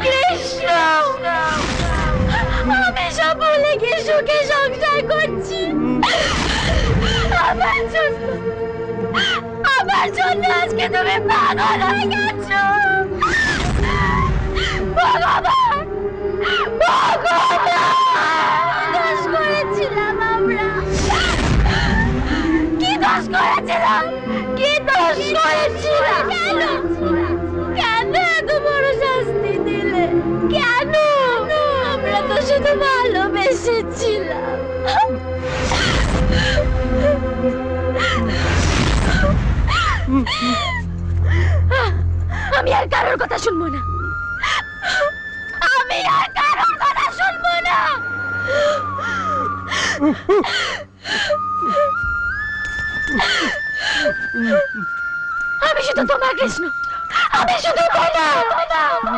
কৃষ্ণ, আমি সব ভুলে গিয়ে সুখে সংসার করছি। আমার জন্য আজকে তুমি পাগল হয়ে গেছো। ভগবান, ভগবান, দোষ করেছিলাম আমরা। কি দোষ করেছিলাম? কি দোষ করেছিলাম? কেন কেন এত বড় শাস্তি দিলে? কেন? আমরা তো শুধু ভালোবেসেছিলাম। আমি আর কারোর কথা শুনবো না। আমি আর কারোর কথা শুনবো না। আমি শুধু তোমার কৃষ্ণ, আমি শুধু তোমার।